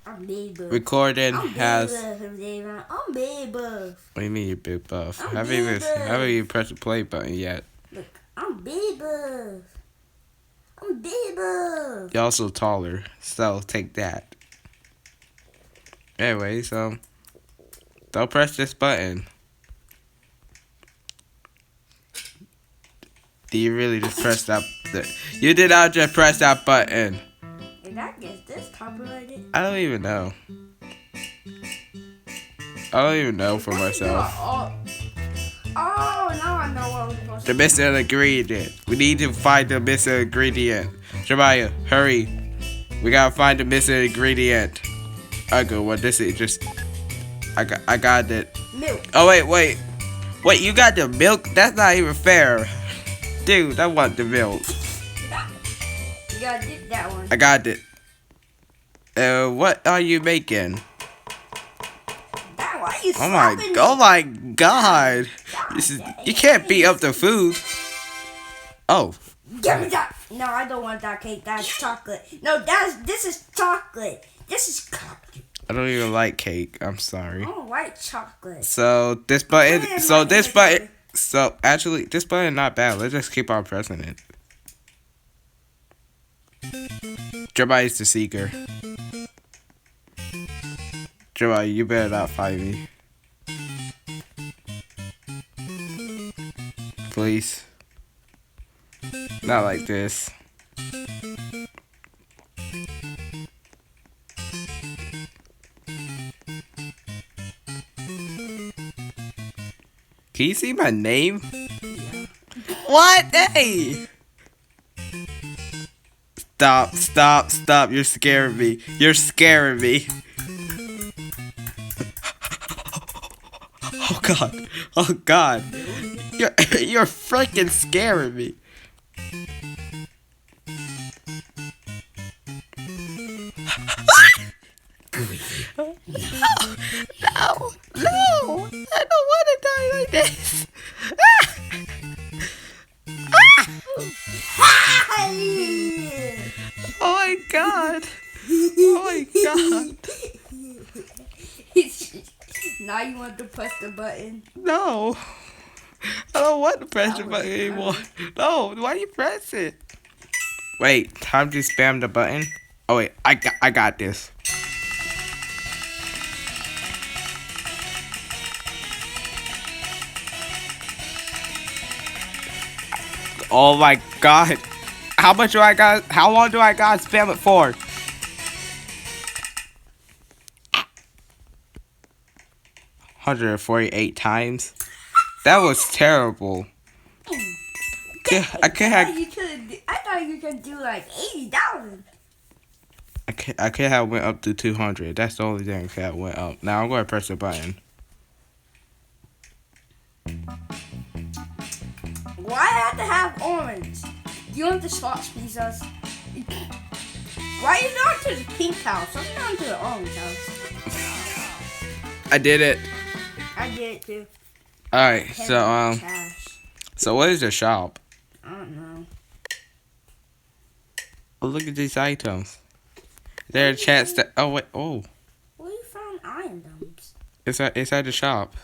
I'm big buff. Recording I'm has. big buff. I'm big buff. What do you mean you big buff? I'm Haven't big even buff. pressed the play button yet. Look, I'm big buff. I'm big buff. You're also taller, so take that. Anyways, don't press this button. Do you really just press that? You did not just press that button. Did I get this copyrighted? I don't even know. I don't even know for myself. Oh, now I know what I'm supposed The to missing ingredient. We need to find the missing ingredient. Jemiah, hurry. We gotta find the missing ingredient. Okay, well this is just. I got it. Milk. Oh wait. You got the milk? That's not even fair. Dude, I want the milk. You gotta dip that one. I got it. What are you making? Dad, why are you Oh my god. You can't beat up the food. Oh. Give me that. No, I don't want that cake. That's chocolate. No, this is chocolate. This is chocolate. I don't even like cake. I'm sorry. I don't like chocolate. So this button. So actually, this button not bad. Let's just keep on pressing it. Jeremiah's the seeker. Jeremiah, you better not fight me. Please. Not like this. Can you see my name? Yeah. What? Hey! Stop. You're scaring me. Oh god. You're freaking scaring me. No. I don't want to die like this. Oh my god. Now you want to press the button? No. I don't want to press the button anymore. No, why you press it? Wait, time to spam the button. Oh wait, I got this. Oh my god. How long do I got to spam it for? $148 times. That was terrible. I thought you could do like 80,000. I could have went up to 200. That's the only thing I could have went up. Now I'm going to press the button. Why I have to have orange? You want the Slots pizzas? Why you not to the pink house? I'm not to the orange house. I did it. I did it too. Alright, so what is the shop? I don't know. Oh, look at these items. Is there a chance that... Oh, wait. Oh. Where you found items? It's at the shop.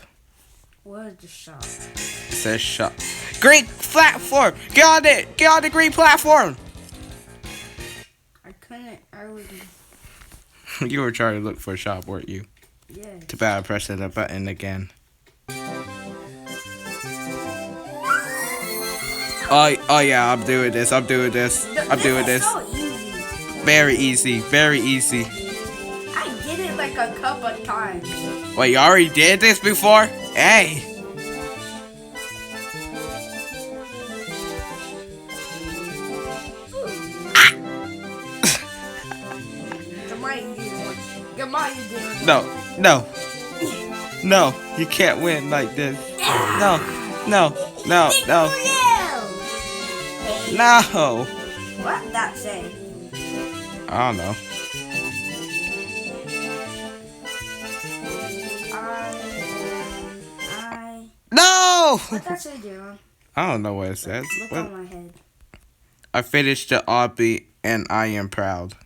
Where's the shop? It says shop. Green platform! Get on it! Get on the green platform! I was... You were trying to look for a shop, weren't you? Yeah. Too bad I pressed the button again. Oh yeah, I'm doing this. So easy. Very easy. I did it like a couple of times. Wait, you already did this before? Hey! No, you can't win like this. No. What that say? I don't know. No! What that say, Jerome? I don't know what it says. Look on my head. I finished the obby and I am proud.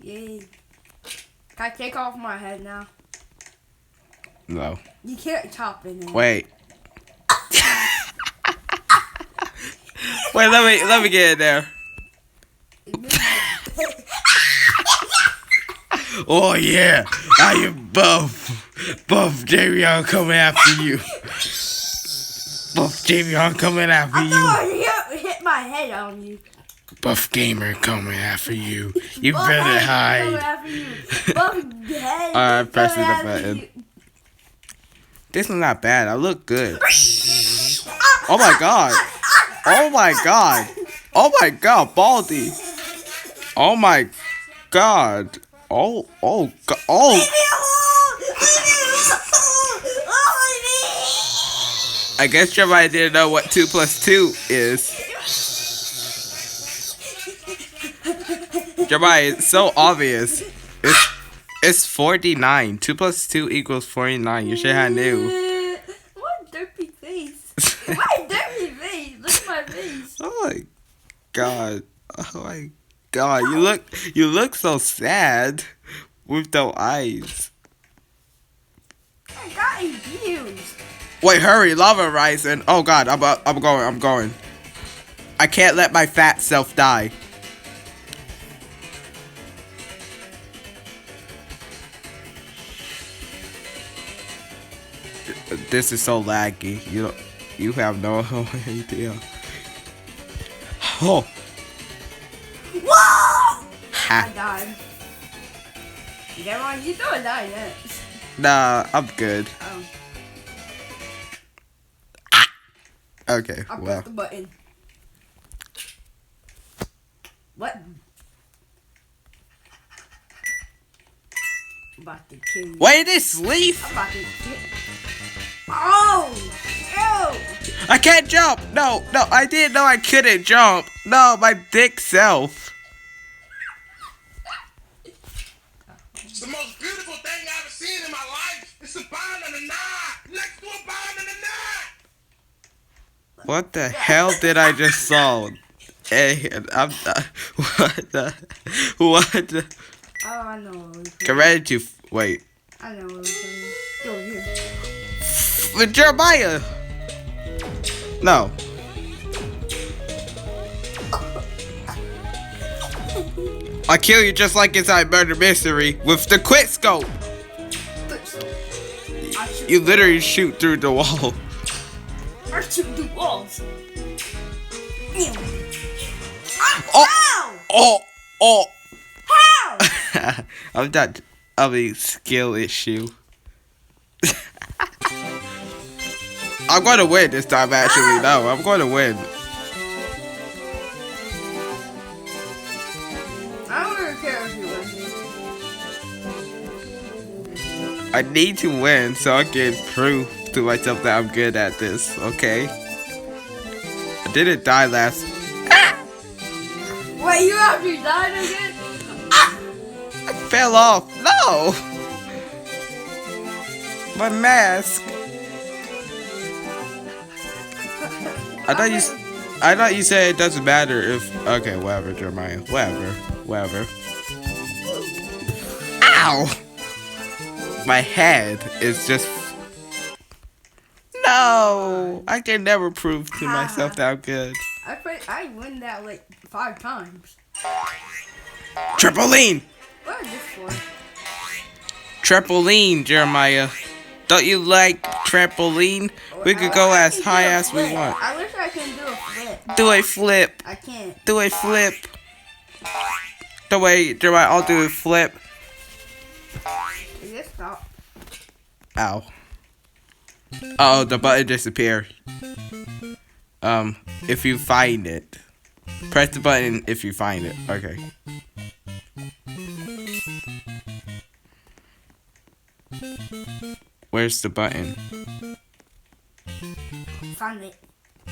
Yay. Can I take off my head now? No. You can't chop it in. Wait. Wait, let me get in there. Oh yeah, I am Buff Jamie, I'm coming after you. Buff Jamie, I'm coming after you. I hit my head on you. Buff Gamer coming after you. You Buff better head hide. coming after you. Buff head Alright, pressing coming the after button. you. This is not bad. I look good. Oh my god. Oh my god. Oh my god, Baldy. Oh my god. Oh god. Oh. Leave me alone! Leave me alone! I guess everybody didn't know what 2 plus 2 is. Jeremiah, it's so obvious. It's 49. 2 plus 2 equals 49. You should have knew. What dirty face? What dirty face? Look at my face. Oh my god. Oh my god. You look so sad with those eyes. I got abused. Wait, hurry, lava rising. Oh god, I'm going. I can't let my fat self die. This is so laggy. You have no idea. Oh. Whoa! Ha. I died. Never mind, you don't die yet. Nah, I'm good. Okay, I well. pressed the button. What? I'm about to kill you. Wait, this leaf? I'm about to kill. Oh! Ew! I can't jump. No, I didn't know I couldn't jump. No, my dick self. It's the most beautiful thing I've ever seen in my life. It's a bond and a knot. Next to a bond and a knot. What the hell did I just saw? Hey, I'm what the? Oh, I know what we're Get ready to wait. I know what we're doing. Go here. With Jeremiah. No. I kill you just like inside Murder Mystery with the quick scope. You literally shoot through the wall. I shoot the walls. Ew. Oh. Ow! Oh. How? I'm not. Skill issue. I'm going to win this time, actually. No, I'm going to win. I don't really care if you win. I need to win so I can prove to myself that I'm good at this, okay? I didn't die last. Wait, you actually died again? I fell off. No! My mask. I thought you said it doesn't matter if. Okay, whatever, Jeremiah. Whatever. Ow! My head is just. No! I can never prove to myself that I'm good. I win that like 5 times. Trampoline! What is this for? Trampoline, Jeremiah. Don't you like trampoline? We could go as high as we want. I wish I could do a flip. Do a flip. I can't. Do a flip. The way, Jeremiah, I'll do a flip. Is this stop? Ow. Oh, the button disappeared. If you find it. Press the button if you find it. Okay. Where's the button? Found it.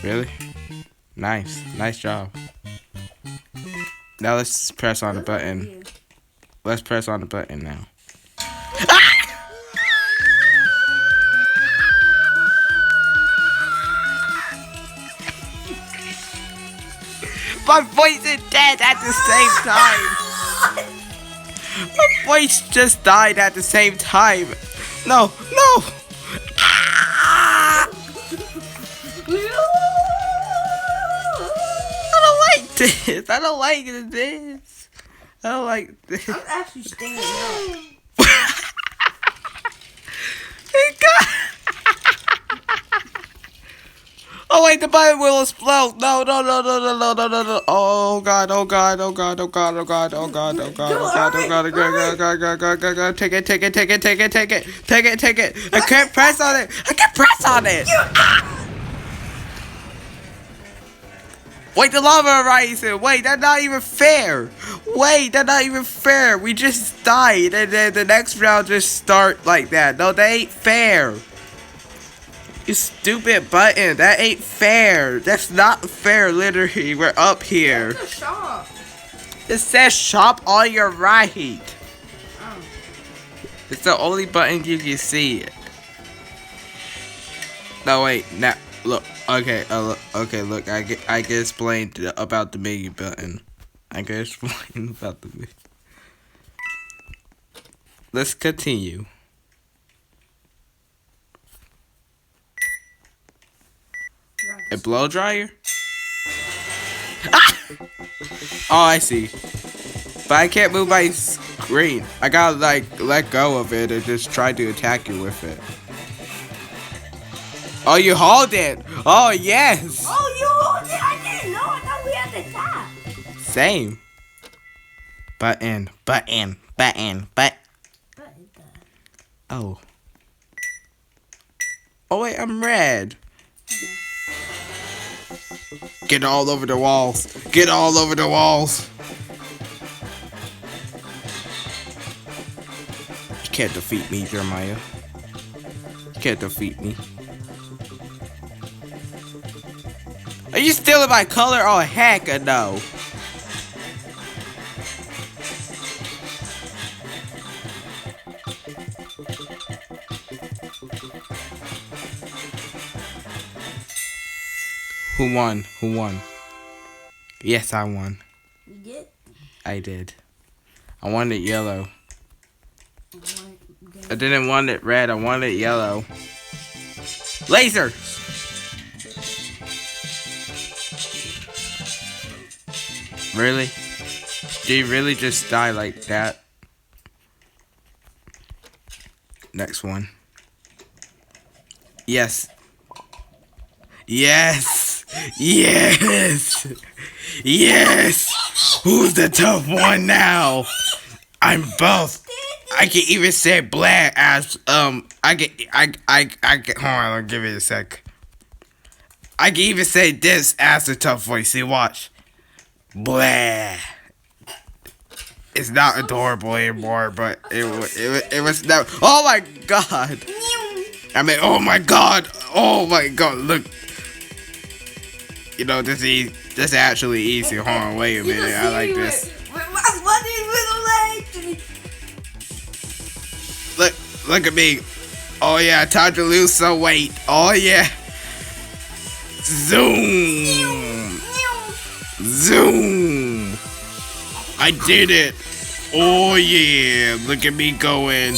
Really? Nice. Nice job. Now let's press on the button. Let's press on the button now. My voice is dead at the same time. My voice just died at the same time. No, no. Ah! I don't like this. I don't like this. I don't like this. I'm actually standing up. Oh wait, the button will explode. No, no, no, no, no, no, no, no, no. Oh god, oh god, oh god, oh god, oh god, oh god, oh god, oh god, oh god, oh god, oh god, oh god, oh god, take it, take it, take it, take it, take it, take it, take it. I can't press on it. I can't press on it. Wait, the lava rising. Wait, that's not even fair. Wait, that's not even fair. We just died, and then the next round just start like that. No, that ain't fair. You stupid button. That ain't fair. That's not fair, literally. We're up here. It's a shop. It says shop on your right. Oh. It's the only button you can see. No, wait. Now, look. Okay, okay, look. I can explain about the menu button. I can explain about the menu. Let's continue. A blow dryer? Ah! Oh, I see. But I can't move my screen. I gotta like let go of it and just try to attack you with it. Oh, you hold it. Oh, yes. Oh, you hold it. I didn't know. I thought we had to tap. Same. Button. Oh. Oh wait, I'm red. Get all over the walls. Get all over the walls. You can't defeat me, Jeremiah. You can't defeat me. Are you stealing my color? Oh, heck no. Who won? Who won? Yes, I won. You did? I did. I wanted yellow. I didn't want it red. I wanted yellow. Laser! Really? Did you really just die like that? Next one. Yes. Yes! Yes! Yes! Who's the tough one now? I'm both. I can even say black as I can hold on, I'll give it a sec. I can even say this as the tough voice. See, watch. Blah. It's not adorable anymore, but it was no. Oh my god! I mean, oh my god! Oh my god! Look. You know, this is actually easy. Hold on, wait a minute. I like this. Look at me. Oh yeah, time to lose some weight. Oh yeah. Zoom. Zoom. I did it. Oh yeah, look at me going.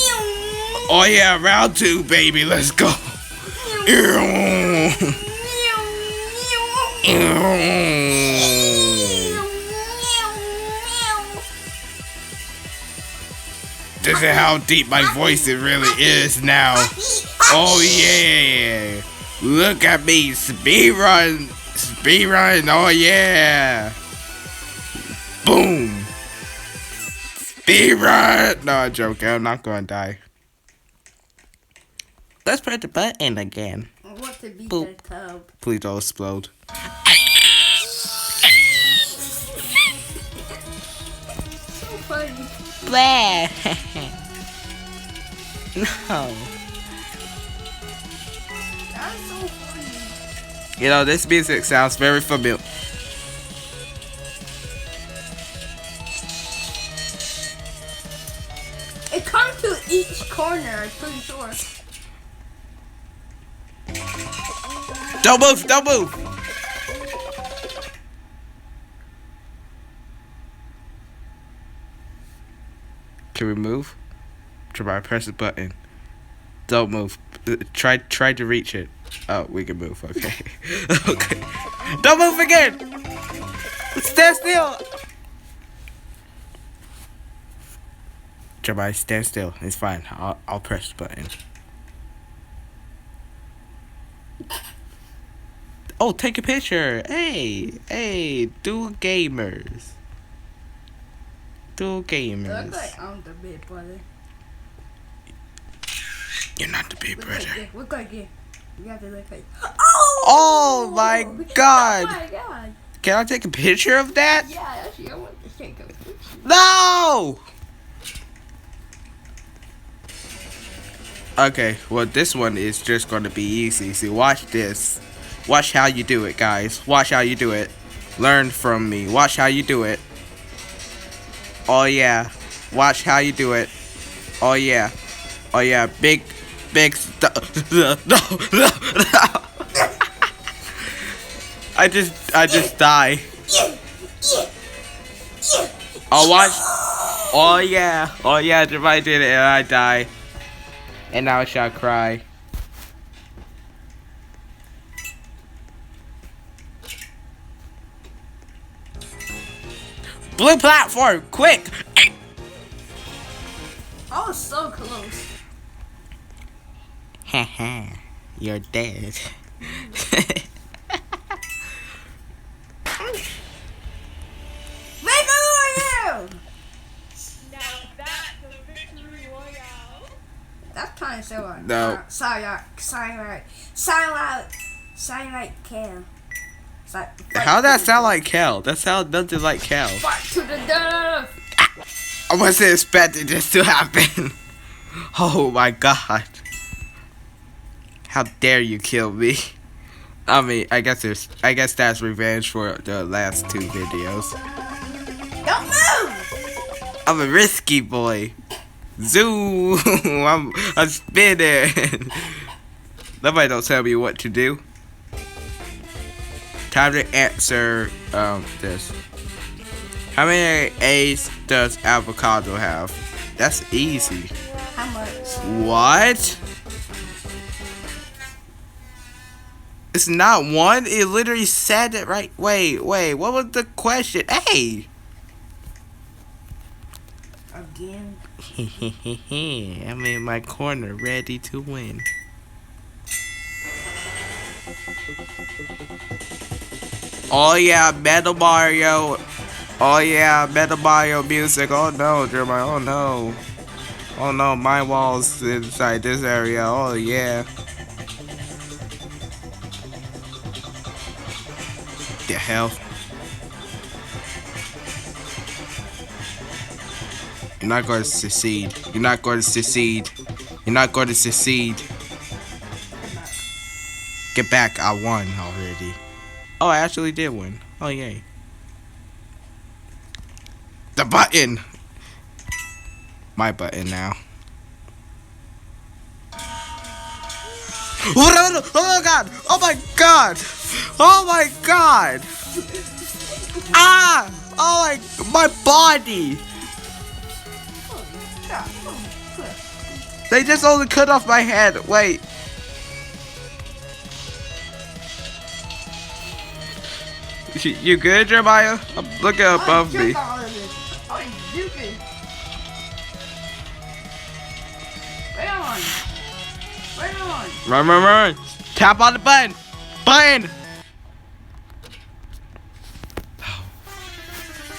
Oh yeah, round 2, baby. Let's go. This is how deep my voice it really is now. Oh yeah. Look at me. Speed run. Speed run. Oh yeah. Boom. Speed run. No, I'm joking. I'm not going to die. Let's press the button again. What to beat Boop. the tub? Please don't explode. So funny. Blah. No. That's so funny. You know, this music sounds very familiar. It comes to each corner, I'm pretty sure. Don't move, don't move. Can we move? Jeremiah, press the button. Don't move. Try to reach it. Oh, we can move. Okay. Okay. Don't move again. Stand still. Jeremiah, stand still. It's fine. I'll press the button. Oh, take a picture. Hey, dual gamers. Dual gamers. Look like I'm the big brother. You're not the big brother. Look like it. You have to look like. Oh my God. Oh my God. Can I take a picture of that? Yeah, actually, I want to take a picture. No! Okay, well this one is just going to be easy. See, watch this. Watch how you do it, guys. Watch how you do it. Learn from me. Watch how you do it. Oh yeah. Watch how you do it. Oh yeah. Oh yeah. Big stuff. No. I just die. Oh watch. Oh yeah. Jeremiah did it and I die. And now I shall cry. Blue platform, quick! I was so close. Haha, you're dead. Where are you? Now that's a victory royale. That's kind of similar. No. Silent Cam. How that sound like Kel? That sound nothing like Kel. Fight to the death. I wasn't expecting this to happen. Oh my God. How dare you kill me? I mean, I guess that's revenge for the last two videos. Don't move. I'm a risky boy. Zoom. I'm spinning. Nobody don't tell me what to do. Time to answer this. How many A's does avocado have? That's easy. How much? What? It's not one? It literally said it right. Wait, what was the question? Hey! Again. I'm in my corner, ready to win. Oh yeah, Metal Mario. Oh yeah, Metal Mario music. Oh no, Jeremiah. Oh no. Oh no, my walls inside this area. Oh yeah. The hell? You're not going to succeed. You're not going to succeed. You're not going to succeed. Get back. I won already. Oh, I actually did win. Oh, yay. The button. My button now. Oh God! Oh my God! Oh my God! Ah! Oh my body! They just only cut off my head. Wait. You good, Jeremiah? I'm looking above me. Run. Tap on the button. Button.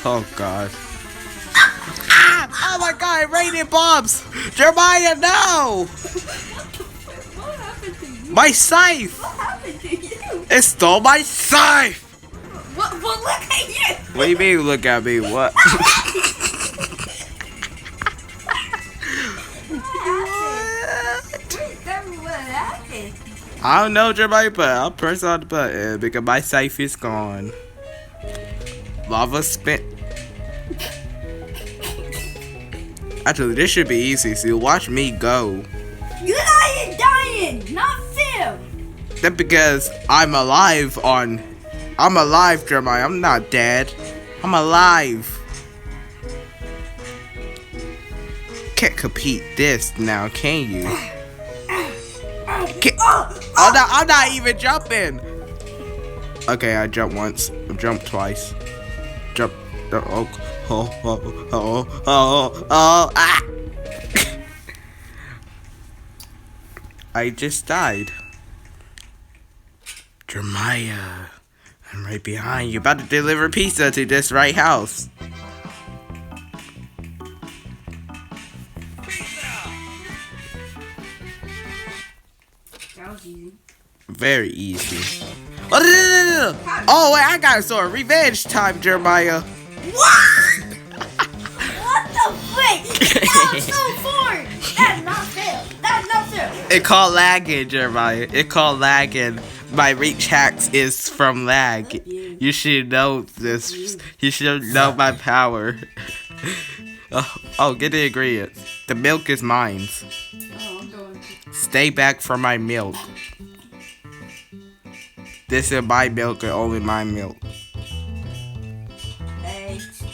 Oh God. Ah! Oh my God! It rained bombs. Jeremiah, no! What happened to you? My scythe. What happened to you? It stole my scythe. What? Look at you. What do you mean? Look at me? What? What happened? I don't know, Jeremiah, but I'll press on the button because my scythe is gone. Lava spin. Actually, this should be easy. See, watch me go. You're not even dying, not Phil. That's because I'm alive, Jeremiah. I'm not dead. I'm alive. can't compete this now, can you? I'm not even jumping. Okay, I jumped once. I jumped twice. Jump. Ah! I just died. Jeremiah, I'm right behind you. About to deliver pizza to this right house. That was easy. Very easy. Oh, wait, I got a sword. Revenge time, Jeremiah. What? What the frick? That was so foreign. That's not fair. That's not fair. It called lagging, Jeremiah. It called lagging. My reach hacks is from lag. You should know this. You should know my power. Oh, get the ingredients. The milk is mine. Oh, I'm going to. Stay back from my milk. This is my milk and only my milk. Eggs.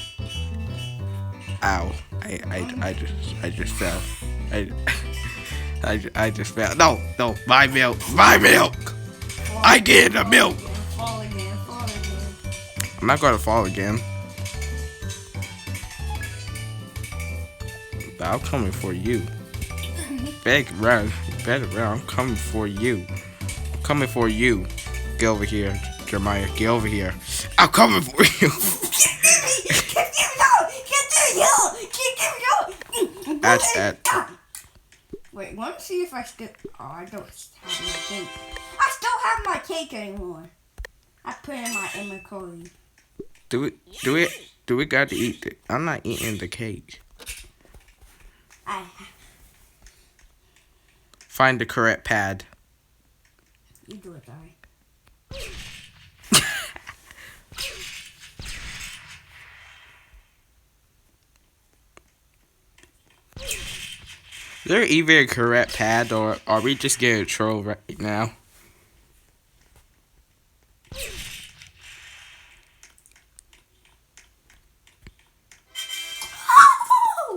Ow. I just fell. I just fell. No, my milk. My milk! I get the milk! Fall again. Fall again. I'm not gonna fall again. But I'm coming for you. Better run. I'm coming for you. I'm coming for you. Get over here, Jeremiah. Get over here. I'm coming for you. That's that. Wait, let me see if I still. Oh, I don't have my cake. I still have my cake anymore. I put it in my inventory. Do we got to eat it? I'm not eating the cake. Find the correct pad. You do it, Barry. Is there even a correct pad, or are we just getting a troll right now?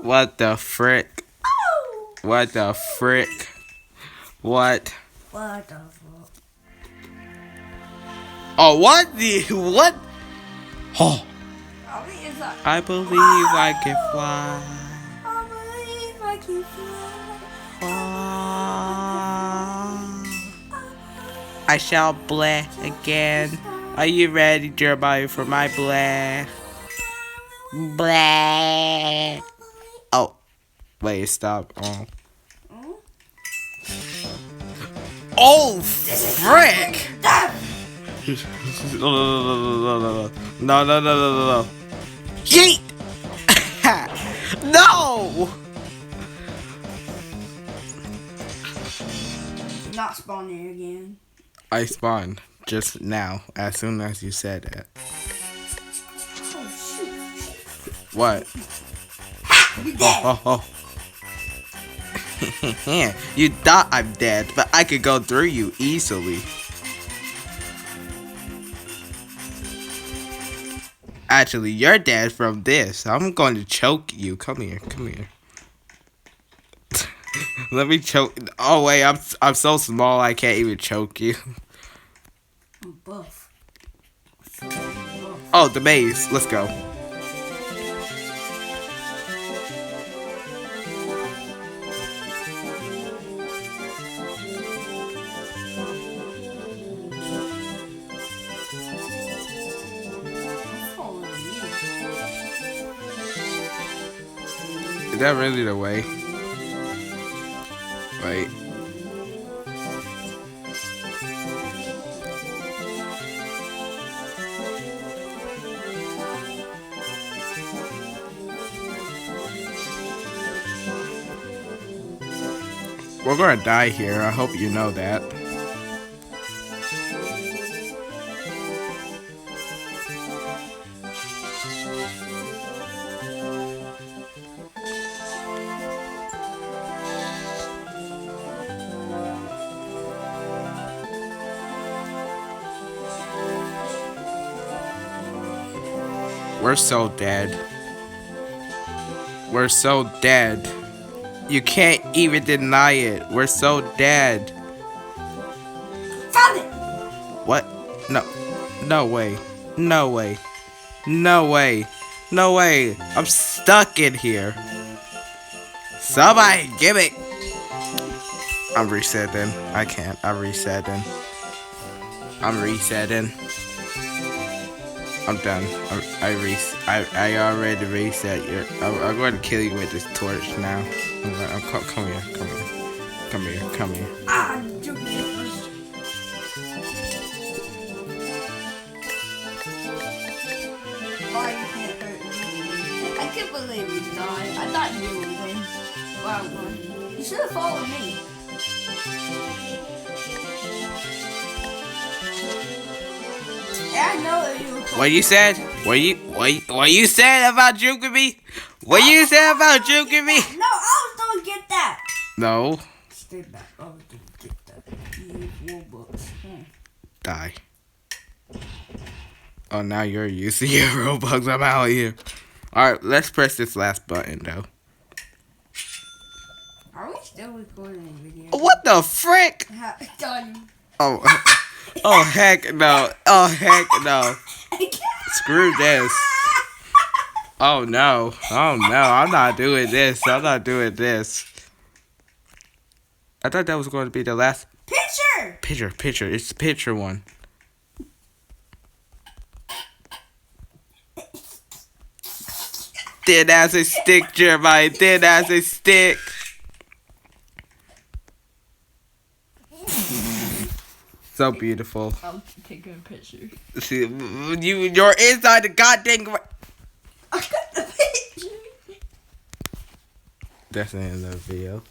What the frick? What the frick? What? What the fuck? Oh, what? What? Oh. I believe I can fly. I believe I can fly. I shall blast again. Are you ready, Jeremiah, for my blast? Blast. Oh, wait, stop. Oh, frick! No. Yeet! No! Not spawning again. I spawned just now, as soon as you said it. Oh, shoot. What? You dead. Oh. You thought I'm dead, but I could go through you easily. Actually, you're dead from this. I'm going to choke you. Come here. Let me choke. Oh wait, I'm so small I can't even choke you. I'm buff. Oh, the maze. Let's go. Is that really the way? Wait. We're gonna die here. I hope you know that. We're so dead. We're so dead. You can't even deny it. We're so dead. Found it! What? No. No way. No way. No way. No way. I'm stuck in here. Somebody give it. I'm resetting. I can't. I'm resetting. I'm resetting. I'm done. I already reset you. I'm going to kill you with this torch now. Come here. Come here. Come here. Come here. Ah, Joker. Why you can't hurt me? I can't believe you died. I thought you would win. Well, I won. You should have followed me. Yeah, I know that you were What you said? What you said about juking me? What you said about juking me? No, I was gonna get that. No. Stay back. I was gonna get that. You Robux. Die. Oh, now you're using your Robux. I'm out here. Alright, let's press this last button, though. Are we still recording a video? What the frick? Done. Oh, oh heck no. Oh, heck no. Screw this. Oh, no. Oh, no. I'm not doing this. I'm not doing this. I thought that was going to be the last. Picture. Picture. It's the picture one. Thin as a stick, Jeremiah. Thin as a stick. So beautiful. I'm taking a picture. See, you're inside the goddamn. I got the picture. That's the end of the video.